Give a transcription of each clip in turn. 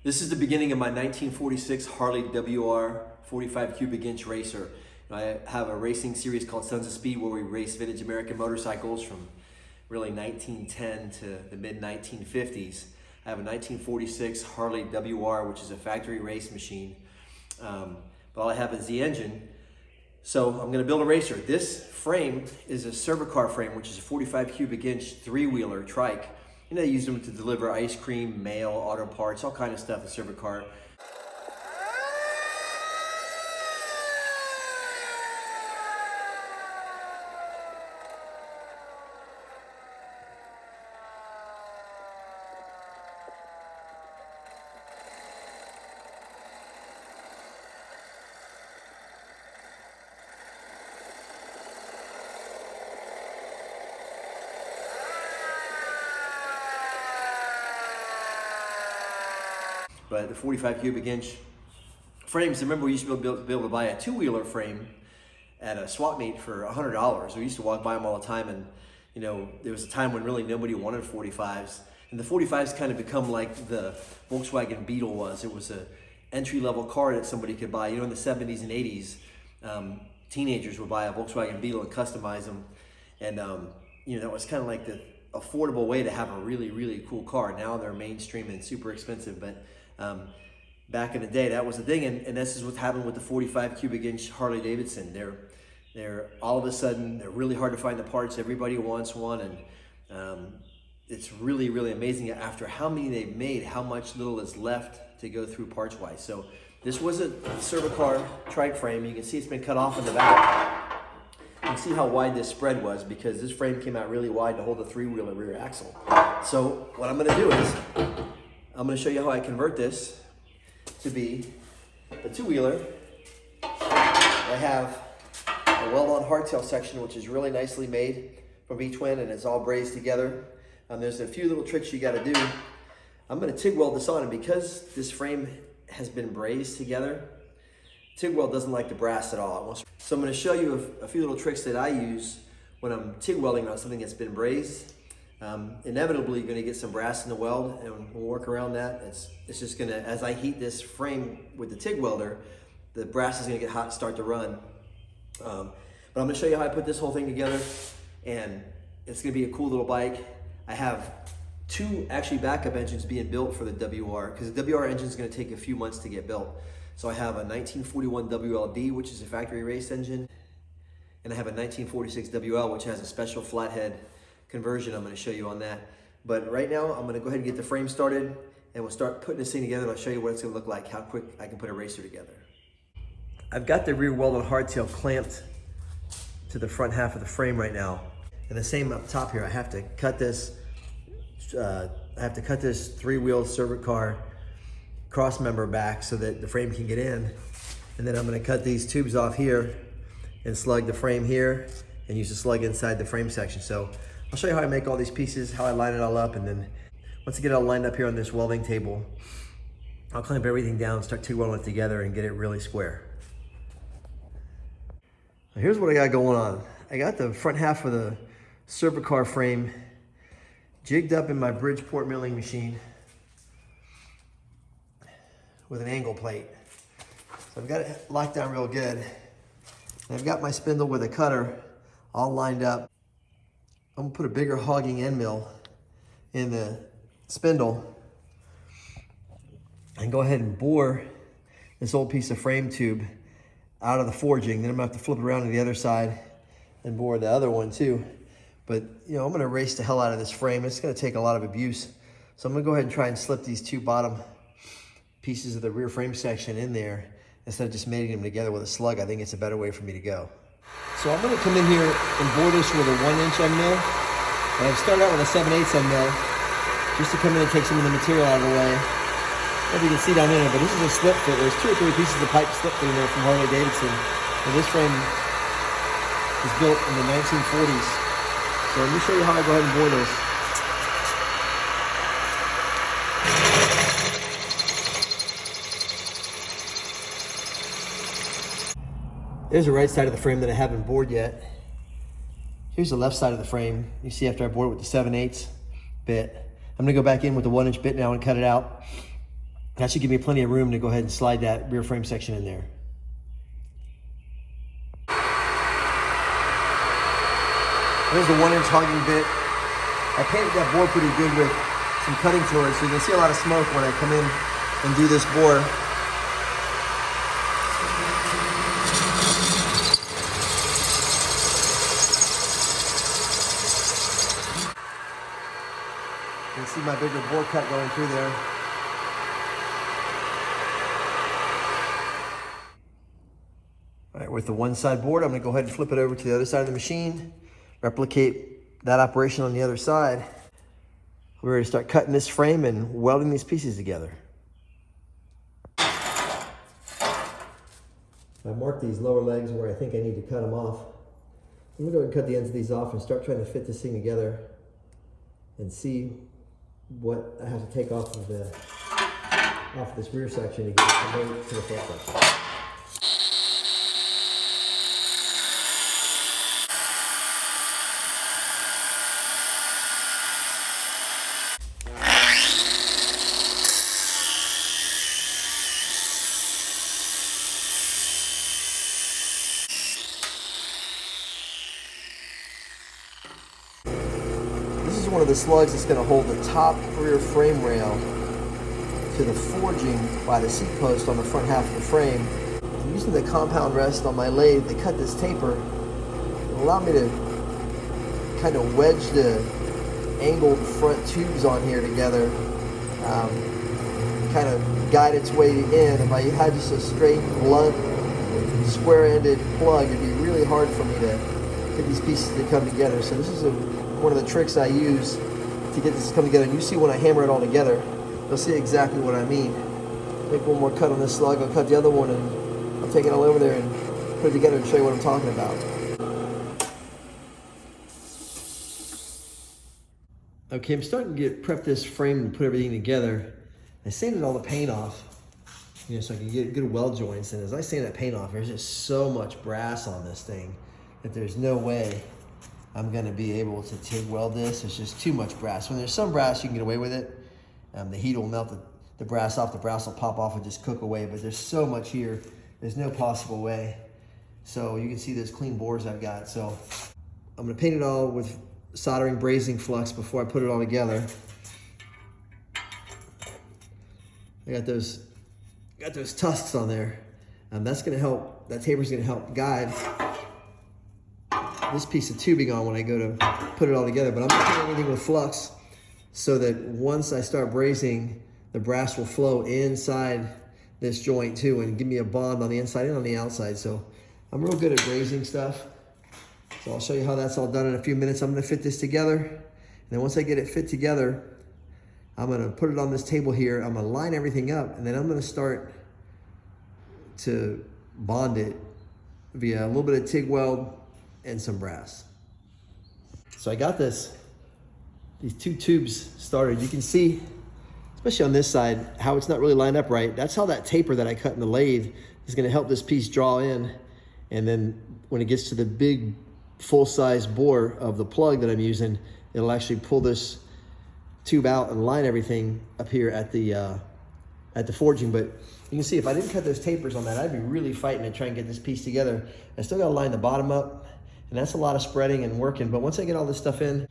This is the beginning of my 1946 Harley WR 45 cubic inch racer. I have a racing series called Sons of Speed where we race vintage American motorcycles from really 1910 to the mid 1950s. I have a 1946 Harley WR, which is a factory race machine. But all I have is the engine. So I'm gonna build a racer. This frame is a server car frame, which is a 45 cubic inch three-wheeler trike. You know, they use them to deliver ice cream, mail, auto parts, all kind of stuff, the server car. But the 45 cubic inch frames, remember we used to be able to buy a two-wheeler frame at a swap meet for $100. We used to walk by them all the time, and you know, there was a time when really nobody wanted 45s. And the 45s kind of become like the Volkswagen Beetle was. It was an entry-level car that somebody could buy. You know, in the 70s and 80s, teenagers would buy a Volkswagen Beetle and customize them. And you know, that was kind of like the affordable way to have a really, really cool car. Now they're mainstream and super expensive, but back in the day, that was the thing, and this is what happened with the 45 cubic inch Harley-Davidson. They're all of a sudden, they're really hard to find the parts. Everybody wants one, and it's really, really amazing after how many they've made, how much little is left to go through parts-wise. So this was a server car trike frame. You can see it's been cut off in the back. You can see how wide this spread was because this frame came out really wide to hold the three-wheeler rear axle. So what I'm gonna do is, I'm going to show you how I convert this to be a two-wheeler. I have a weld-on hardtail section, which is really nicely made from V-twin, and it's all brazed together. There's a few little tricks you got to do. I'm going to TIG weld this on, and because this frame has been brazed together, TIG weld doesn't like the brass at all. So I'm going to show you a few little tricks that I use when I'm TIG welding on something that's been brazed. Inevitably you're going to get some brass in the weld, and we'll work around that. It's just going to, as I heat this frame with the TIG welder, the brass is going to get hot and start to run. But I'm going to show you how I put this whole thing together, and it's going to be a cool little bike. I have two actually backup engines being built for the WR, because the WR engine is going to take a few months to get built. So I have a 1941 WLD, which is a factory race engine, and I have a 1946 WL, which has a special flathead conversion. I'm going to show you on that. But right now, I'm going to go ahead and get the frame started, and we'll start putting this thing together, and I'll show you what it's going to look like, how quick I can put a racer together. I've got the rear weld-on hardtail clamped to the front half of the frame right now. And the same up top here, I have to cut this three-wheel server car cross member back so that the frame can get in. And then I'm going to cut these tubes off here and slug the frame here and use the slug inside the frame section. So I'll show you how I make all these pieces, how I line it all up, and then once I get it all lined up here on this welding table, I'll clamp everything down, start TIG welding it together, and get it really square. Now here's what I got going on. I got the front half of the server car frame jigged up in my Bridgeport milling machine with an angle plate. So I've got it locked down real good. And I've got my spindle with a cutter all lined up. I'm gonna put a bigger hogging end mill in the spindle and go ahead and bore this old piece of frame tube out of the forging. Then I'm gonna have to flip it around to the other side and bore the other one too. But you know, I'm gonna race the hell out of this frame. It's gonna take a lot of abuse. So I'm gonna go ahead and try and slip these two bottom pieces of the rear frame section in there instead of just mating them together with a slug. I think it's a better way for me to go. So I'm going to come in here and bore this with a 1-inch end mill. And I've started out with a 7/8 end mill just to come in and take some of the material out of the way. I don't know if you can see down in there, but this is a slip fit. There's 2 or 3 pieces of pipe slip fit in there from Harley-Davidson. And this frame was built in the 1940s. So let me show you how I go ahead and bore this. There's the right side of the frame that I haven't bored yet. Here's the left side of the frame. You see after I bored it with the 7/8 bit. I'm gonna go back in with the 1-inch bit now and cut it out. That should give me plenty of room to go ahead and slide that rear frame section in there. There's the 1-inch hogging bit. I painted that bore pretty good with some cutting fluid, so you can see a lot of smoke when I come in and do this bore. You can see my bigger bore cut going through there. All right, with the one side board, I'm gonna go ahead and flip it over to the other side of the machine, replicate that operation on the other side. We're ready to start cutting this frame and welding these pieces together. I marked these lower legs where I think I need to cut them off. I'm gonna go ahead and cut the ends of these off and start trying to fit this thing together and see what I have to take off of this rear section to get it promoted to the front section. One of the slugs that's going to hold the top rear frame rail to the forging by the seat post on the front half of the frame. I'm using the compound rest on my lathe to cut this taper. It'll allow me to kind of wedge the angled front tubes on here together, kind of guide its way in. If I had just a straight, blunt, square-ended plug, it'd be really hard for me to get these pieces to come together. So this is one of the tricks I use to get this to come together. And you see when I hammer it all together, you'll see exactly what I mean. Make one more cut on this slug, I'll cut the other one, and I'll take it all over there and put it together and show you what I'm talking about. Okay, I'm starting to prep this frame and put everything together. I sanded all the paint off, so I can get good weld joints. And as I sand that paint off, there's just so much brass on this thing that there's no way I'm gonna be able to TIG weld this. There's just too much brass. When there's some brass, you can get away with it. The heat will melt the brass off, the brass will pop off and just cook away, but there's so much here, there's no possible way. So you can see those clean bores I've got. So I'm gonna paint it all with soldering brazing flux before I put it all together. I got those tusks on there. That's gonna help, that taper's gonna help guide this piece of tubing on when I go to put it all together. But I'm not doing anything with flux so that once I start brazing, the brass will flow inside this joint too and give me a bond on the inside and on the outside. So I'm real good at brazing stuff. So I'll show you how that's all done in a few minutes. I'm gonna fit this together. And then once I get it fit together, I'm gonna put it on this table here. I'm gonna line everything up, and then I'm gonna start to bond it via a little bit of TIG weld and some brass. So I got these two tubes started. You can see, especially on this side, how it's not really lined up right. That's how that taper that I cut in the lathe is gonna help this piece draw in. And then when it gets to the big full-size bore of the plug that I'm using, it'll actually pull this tube out and line everything up here at the forging. But you can see if I didn't cut those tapers on that, I'd be really fighting to try and get this piece together. I still gotta line the bottom up, and that's a lot of spreading and working. But once I get all this stuff in,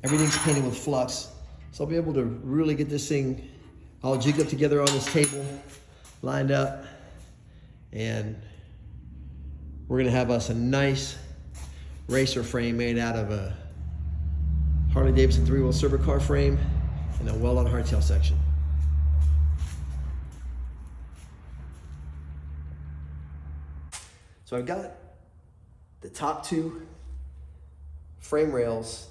everything's painted with flux. So I'll be able to really get this thing all jigged up together on this table, lined up, and we're gonna have us a nice racer frame made out of a Harley-Davidson 3-wheel servo car frame and a weld-on hardtail section. So I've got the top two frame rails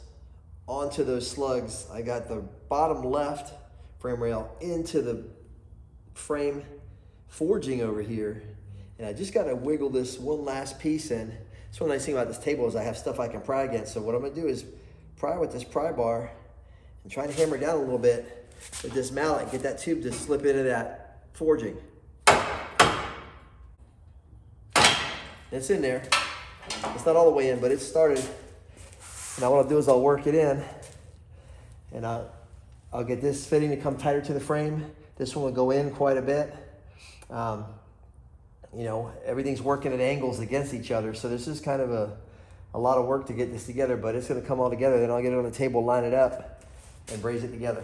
onto those slugs. I got the bottom left frame rail into the frame forging over here. And I just got to wiggle this one last piece in. That's one nice thing about this table is I have stuff I can pry against. So what I'm going to do is pry with this pry bar and try to hammer down a little bit with this mallet, get that tube to slip into that forging. It's in there. It's not all the way in, but it's started. And now what I'll do is I'll work it in, and I'll get this fitting to come tighter to the frame. This one will go in quite a bit. You know, everything's working at angles against each other. So this is kind of a lot of work to get this together, but it's gonna come all together. Then I'll get it on the table, line it up, and braze it together.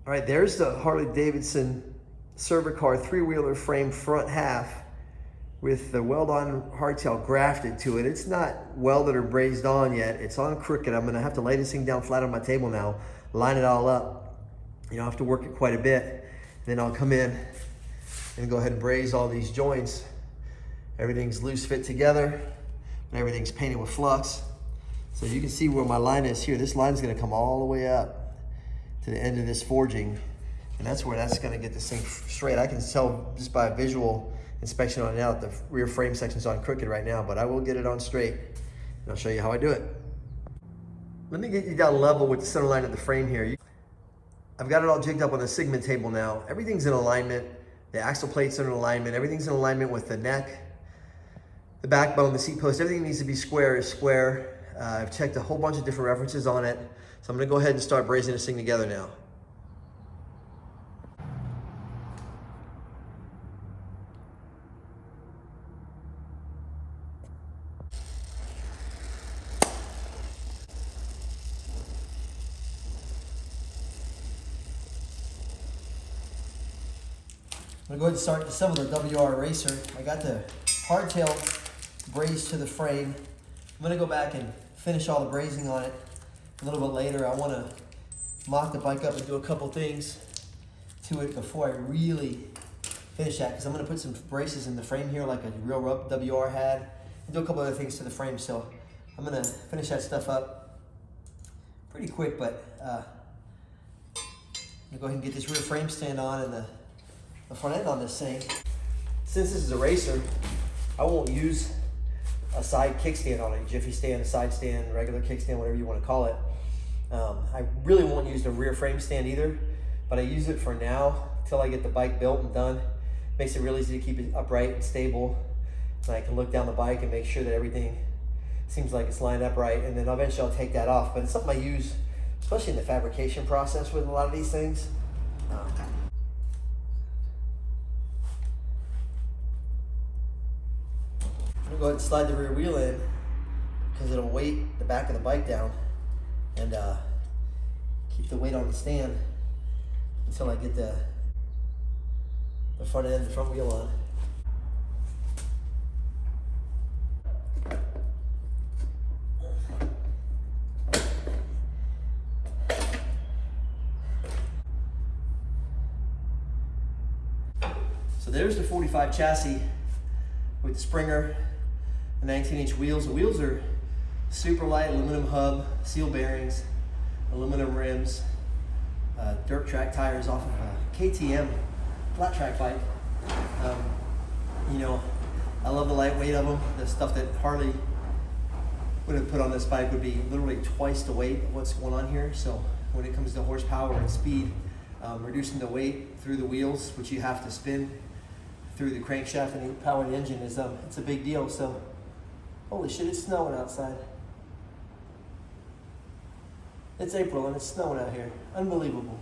All right, there's the Harley-Davidson server car 3-wheeler frame front half with the weld-on hardtail grafted to it. It's not welded or brazed on yet. It's on crooked. I'm gonna have to lay this thing down flat on my table now, line it all up. You know, I have to work it quite a bit. Then I'll come in and go ahead and braze all these joints. Everything's loose fit together, and everything's painted with flux. So you can see where my line is here. This line is gonna come all the way up to the end of this forging, and that's where that's gonna get this thing straight. I can tell just by a visual inspection on it out, the rear frame section's on crooked right now, but I will get it on straight, and I'll show you how I do it. Let me get you down level with the center line of the frame here. I've got it all jigged up on the segment table now. Everything's in alignment. The axle plates are in alignment. Everything's in alignment with the neck, the backbone, the seat post. Everything needs to be square is square. I've checked a whole bunch of different references on it. So I'm gonna go ahead and start brazing this thing together now. I'm gonna go ahead and start to assemble the WR eraser. I got the hardtail brazed to the frame. I'm gonna go back and finish all the brazing on it a little bit later. I wanna mock the bike up and do a couple things to it before I really finish that, because I'm gonna put some braces in the frame here like a real WR had, and do a couple other things to the frame. So I'm gonna finish that stuff up pretty quick, but I'm gonna go ahead and get this rear frame stand on and the front end on this thing. Since this is a racer, I won't use a side kickstand on it, jiffy stand, a side stand, regular kickstand, whatever you want to call it. I really won't use the rear frame stand either, but I use it for now till I get the bike built and done. Makes it real easy to keep it upright and stable. And I can look down the bike and make sure that everything seems like it's lined up right, and then eventually I'll take that off. But it's something I use, especially in the fabrication process with a lot of these things. I'm gonna go ahead and slide the rear wheel in because it'll weight the back of the bike down and keep the weight on the stand until I get the front end, the front wheel on. So there's the 45 chassis with the Springer, the 19-inch wheels. The wheels are super light, aluminum hub, seal bearings, aluminum rims, dirt track tires off of a KTM flat track bike. You know, I love the lightweight of them. The stuff that Harley would have put on this bike would be literally twice the weight of what's going on here. So when it comes to horsepower and speed, reducing the weight through the wheels, which you have to spin through the crankshaft and power the engine, is it's a big deal. So holy shit, it's snowing outside. It's April and it's snowing out here. Unbelievable.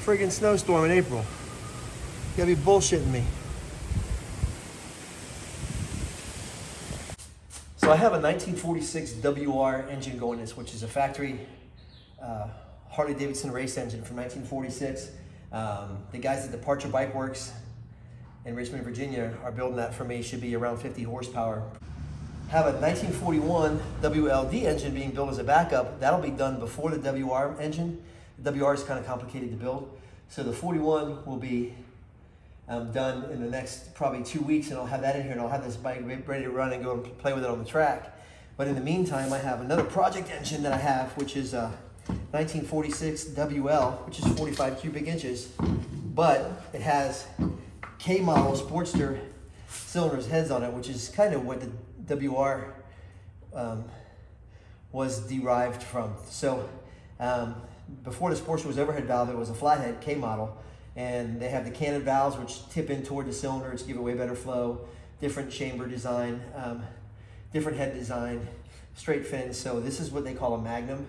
Friggin' snowstorm in April. You gotta be bullshitting me. So I have a 1946 WR engine going in this, which is a factory Harley-Davidson race engine from 1946. The guys at Departure Bike Works in Richmond, Virginia are building that for me. Should be around 50 horsepower. Have a 1941 WLD engine being built as a backup. That'll be done before the WR engine. The WR is kind of complicated to build. So the 41 will be done in the next probably 2 weeks, and I'll have that in here, and I'll have this bike ready to run and go and play with it on the track. But in the meantime, I have another project engine that I have, which is a 1946 WL, which is 45 cubic inches, but it has K model Sportster cylinders heads on it, which is kind of what the WR was derived from. So before the Sportster was overhead valve, it was a Flathead K model, and they have the cannon valves which tip in toward the cylinder to give it way better flow, different chamber design, different head design, straight fins. So this is what they call a Magnum.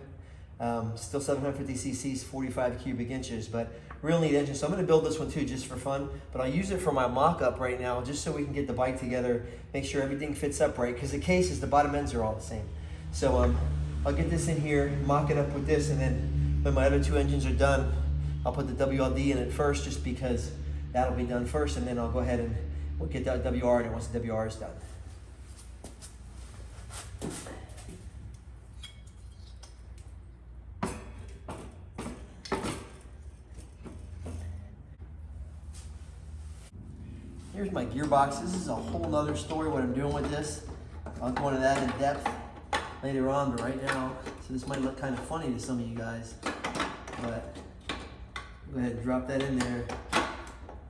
Still 750 cc's, 45 cubic inches, but real neat engine. So I'm going to build this one too, just for fun, but I'll use it for my mock-up right now, just so we can get the bike together, make sure everything fits up right, because the cases, the bottom ends are all the same. So I'll get this in here, mock it up with this, and then when my other two engines are done, I'll put the WLD in it first, just because that'll be done first, and then I'll go ahead and we'll get that WR in it once the WR is done. Here's my gearbox. This is a whole nother story what I'm doing with this. I'll go into that in depth later on, but right now, so this might look kind of funny to some of you guys, but go ahead and drop that in there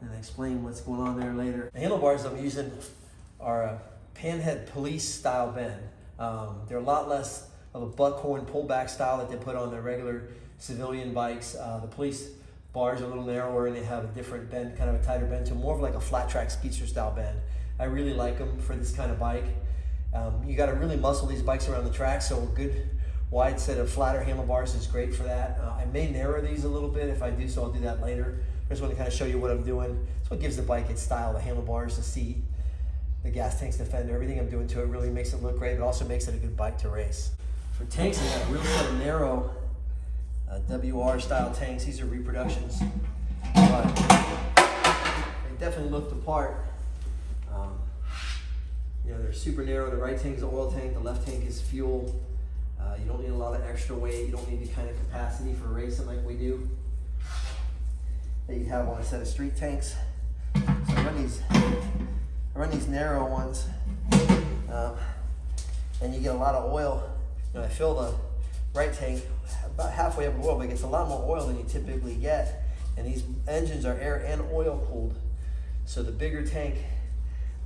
and explain what's going on there later. The handlebars I'm using are a panhead police style bend. They're a lot less of a buckhorn pullback style that they put on their regular civilian bikes. The police bars are a little narrower and they have a different bend, kind of a tighter bend, to more of like a flat track speedster style bend. I really like them for this kind of bike. You got to really muscle these bikes around the track, so a good wide set of flatter handlebars is great for that. I may narrow these a little bit. If I do so, I'll do that later. I just want to kind of show you what I'm doing. It's what gives the bike its style: the handlebars, the seat, the gas tanks, the fender. Everything I'm doing to it really makes it look great, but also makes it a good bike to race. For tanks, I got a real set of narrow WR style tanks. These are reproductions, but they definitely look the part. You know, they're super narrow. The right tank is an oil tank, the left tank is fuel. You don't need a lot of extra weight. You don't need the kind of capacity for racing like we do that you'd have on a set of street tanks. So I run these narrow ones, and you get a lot of oil. You know, I fill the right tank about halfway up with oil, but it gets a lot more oil than you typically get. And these engines are air and oil cooled. So the bigger tank,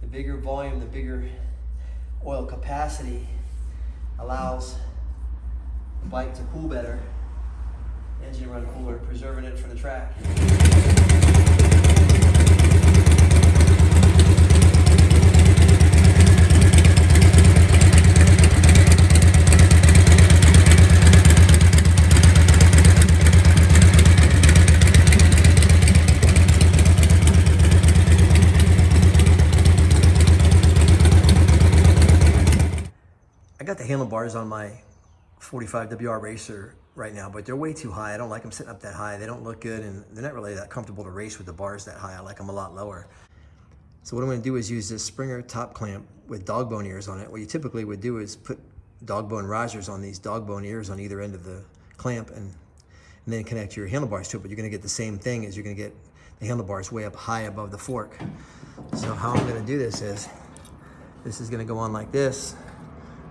the bigger volume, the bigger oil capacity allows the bike to cool better, engine run cooler, preserving it for the track. I got the handlebars on my 45 WR Racer right now, but they're way too high. I don't like them sitting up that high. They don't look good, and they're not really that comfortable to race with the bars that high. I like them a lot lower. So what I'm gonna do is use this Springer top clamp with dog bone ears on it. What you typically would do is put dog bone risers on these dog bone ears on either end of the clamp, and then connect your handlebars to it, but you're gonna get the same thing as you're gonna get the handlebars way up high above the fork. So how I'm gonna do this is gonna go on like this,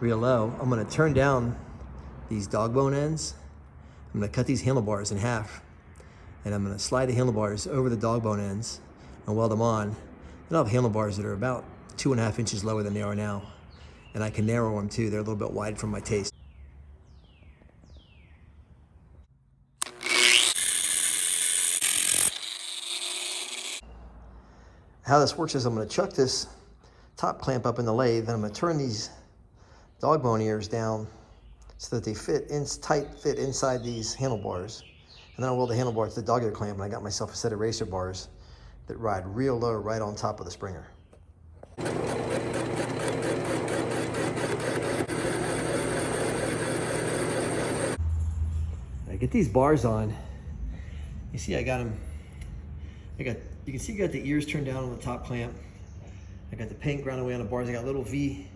real low. I'm gonna turn down these dog bone ends. I'm gonna cut these handlebars in half, and I'm gonna slide the handlebars over the dog bone ends and weld them on. And I'll have handlebars that are about 2.5 inches lower than they are now. And I can narrow them too. They're a little bit wide for my taste. How this works is I'm gonna chuck this top clamp up in the lathe, then I'm gonna turn these dog bone ears down so that they tight fit inside these handlebars. And then I'll weld the handlebar to the dog ear clamp, and I got myself a set of racer bars that ride real low right on top of the Springer. I get these bars on. You see I got them, you can see I got the ears turned down on the top clamp. I got the paint ground away on the bars. I got a little V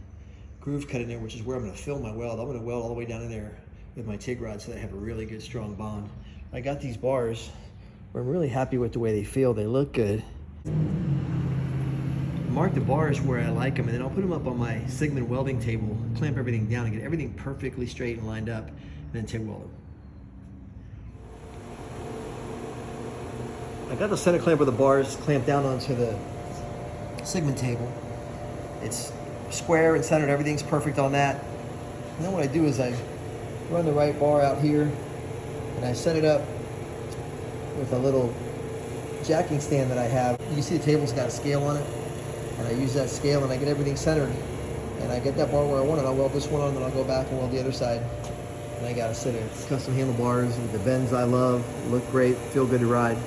groove cut in there, which is where I'm gonna fill my weld. I'm gonna weld all the way down in there with my TIG rod so that I have a really good strong bond. I got these bars where I'm really happy with the way they feel. They look good. Mark the bars where I like them, and then I'll put them up on my Sigmund welding table, clamp everything down and get everything perfectly straight and lined up, and then TIG weld them. I got the center clamp of the bars clamped down onto the Sigmund table. It's square and centered, everything's perfect on that. And then what I do is I run the right bar out here, and I set it up with a little jacking stand that I have. You see the table's got a scale on it, and I use that scale and I get everything centered and I get that bar where I want it, I'll weld this one on, then I'll go back and weld the other side. And I got a set of custom handlebars with the bends I love. Look great, feel good to ride.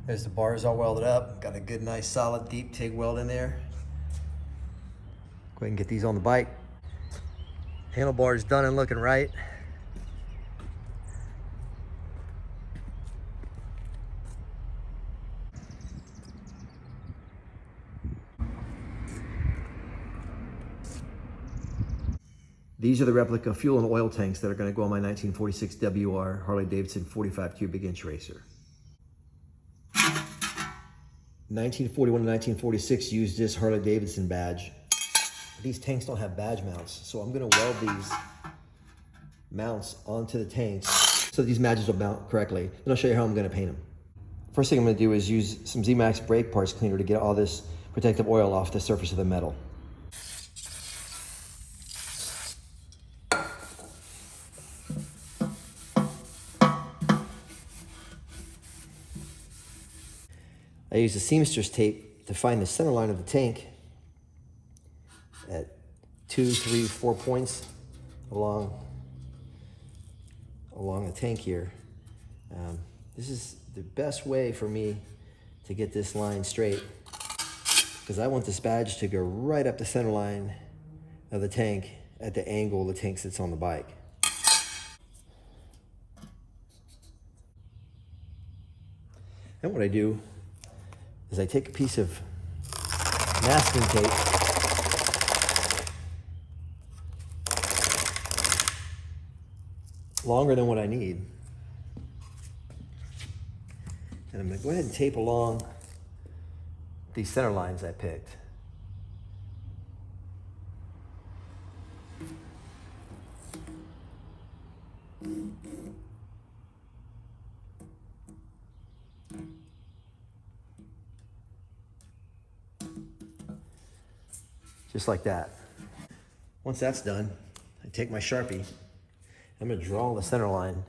There's the bars all welded up. Got a good, nice, solid, deep TIG weld in there. Go ahead and get these on the bike. Handlebars done and looking right. These are the replica fuel and oil tanks that are going to go on my 1946 WR Harley-Davidson 45 cubic inch racer. 1941 to 1946 used this Harley-Davidson badge. These tanks don't have badge mounts, so I'm going to weld these mounts onto the tanks so these badges will mount correctly. And I'll show you how I'm going to paint them. First thing I'm going to do is use some Z-Max brake parts cleaner to get all this protective oil off the surface of the metal. I use the seamstress tape to find the center line of the tank at 2, 3, 4 points along the tank here. This is the best way for me to get this line straight, because I want this badge to go right up the center line of the tank at the angle the tank sits on the bike. And what I do is I take a piece of masking tape longer than what I need. And I'm going to go ahead and tape along these center lines I picked. Just like that. Once that's done, I take my Sharpie. I'm going to draw the center line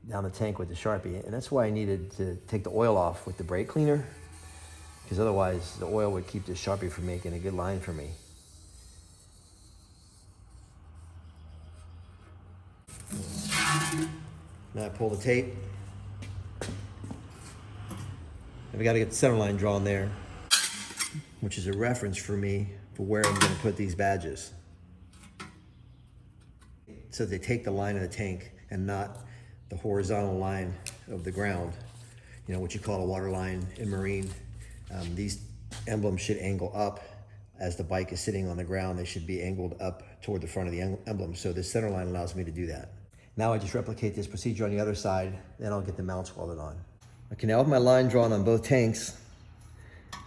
down the tank with the Sharpie. And that's why I needed to take the oil off with the brake cleaner, because otherwise the oil would keep the Sharpie from making a good line for me. Now I pull the tape. And we got to get the center line drawn there, which is a reference for me for where I'm going to put these badges. So they take the line of the tank and not the horizontal line of the ground, you know, what you call a water line in marine. These emblems should angle up as the bike is sitting on the ground. They should be angled up toward the front of the emblem. So this center line allows me to do that. Now I just replicate this procedure on the other side, then I'll get the mounts welded on. Okay, now with my line drawn on both tanks,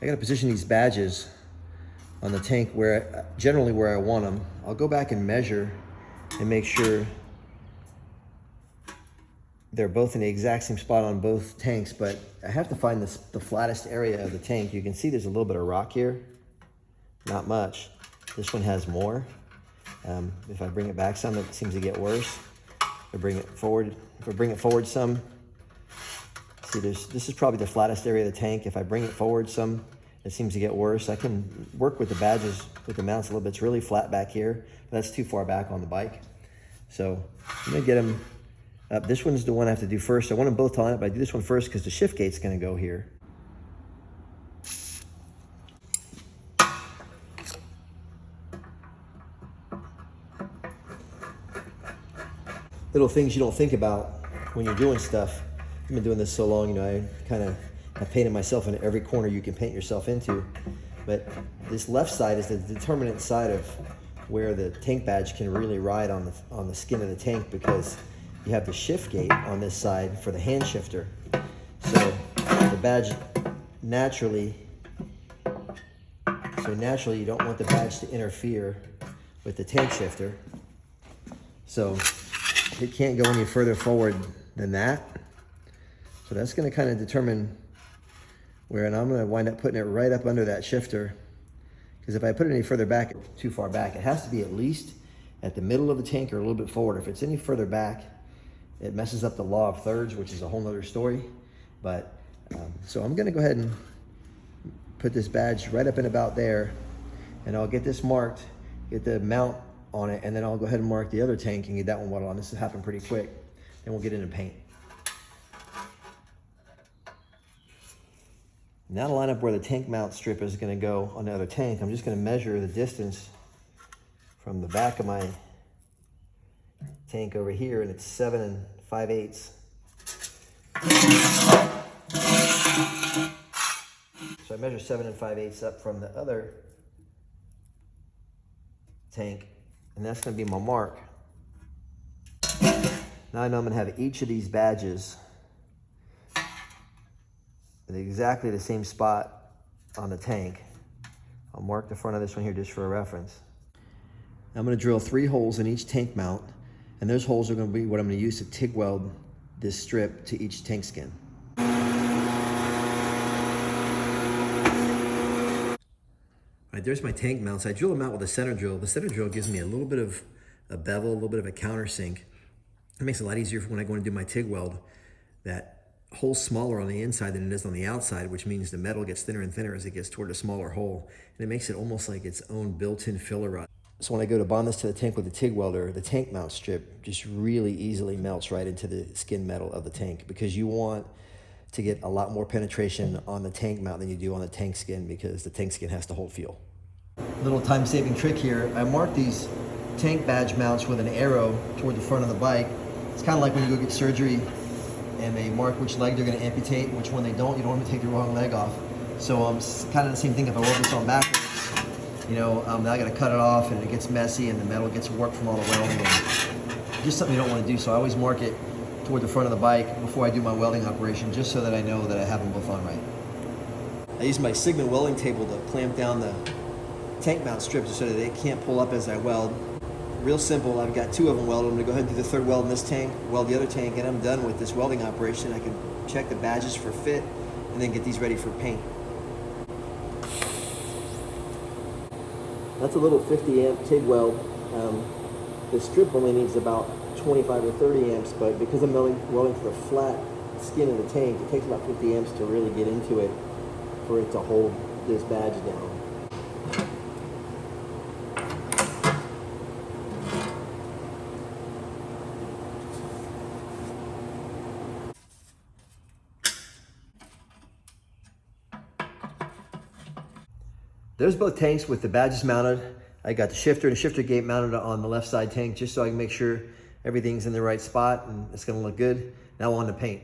I gotta position these badges on the tank generally where I want them. I'll go back and measure and make sure they're both in the exact same spot on both tanks, but I have to find the flattest area of the tank. You can see there's a little bit of rock here, not much. This one has more. If I bring it back some, it seems to get worse. If I bring it forward some, see, this is probably the flattest area of the tank. If I bring it forward some, it seems to get worse. I can work with the badges, with the mounts a little bit. It's really flat back here, but that's too far back on the bike. So I'm gonna get them up. This one's the one I have to do first. I want them both to line up, but I do this one first because the shift gate's gonna go here. Little things you don't think about when you're doing stuff. I've been doing this so long, you know, I painted myself in every corner you can paint yourself into. But this left side is the determinant side of where the tank badge can really ride on the skin of the tank, because you have the shift gate on this side for the hand shifter. So the badge naturally you don't want the badge to interfere with the tank shifter. So it can't go any further forward than that. So that's going to kind of determine where, and I'm going to wind up putting it right up under that shifter, because if I put it any further back, too far back, it has to be at least at the middle of the tank or a little bit forward. If it's any further back, it messes up the law of thirds, which is a whole nother story. But so I'm going to go ahead and put this badge right up and about there, and I'll get this marked, get the mount on it, and then I'll go ahead and mark the other tank and get that one welded on. This will happen pretty quick. Then we'll get into paint. Now to line up where the tank mount strip is going to go on the other tank, I'm just going to measure the distance from the back of my tank over here, and it's 7 5/8. So I measure 7 5/8 up from the other tank, and that's going to be my mark. Now I know I'm going to have each of these badges at exactly the same spot on the tank. I'll mark the front of this one here just for a reference. I'm going to drill 3 holes in each tank mount, and those holes are going to be what I'm going to use to TIG weld this strip to each tank skin. All right, there's my tank mounts. I drill them out with a center drill. The center drill gives me a little bit of a bevel, a little bit of a countersink. It makes it a lot easier for when I go and do my TIG weld. That hole's smaller on the inside than it is on the outside, which means the metal gets thinner and thinner as it gets toward a smaller hole. And it makes it almost like its own built-in filler rod. So when I go to bond this to the tank with the TIG welder, the tank mount strip just really easily melts right into the skin metal of the tank, because you want to get a lot more penetration on the tank mount than you do on the tank skin, because the tank skin has to hold feel. Little time-saving trick here. I mark these tank badge mounts with an arrow toward the front of the bike. It's kind of like when you go get surgery and they mark which leg they're going to amputate, which one they don't. You don't want to take the wrong leg off. So kind of the same thing if I weld this on backwards. You know, now I got to cut it off, and it gets messy, and the metal gets warped from all the welding. And just something you don't want to do. So I always mark it toward the front of the bike before I do my welding operation, just so that I know that I have them both on right. I use my Sigma welding table to clamp down the tank mount strips so that they can't pull up as I weld. Real simple. I've got 2 of them welded. I'm going to go ahead and do the 3rd weld in this tank, weld the other tank, and I'm done with this welding operation. I can check the badges for fit and then get these ready for paint. That's a little 50 amp TIG weld. The strip only needs about 25 or 30 amps, but because I'm welding to the flat skin of the tank, it takes about 50 amps to really get into it for it to hold this badge down. There's both tanks with the badges mounted. I got the shifter and shifter gate mounted on the left side tank, just so I can make sure everything's in the right spot and it's gonna look good. Now on to paint.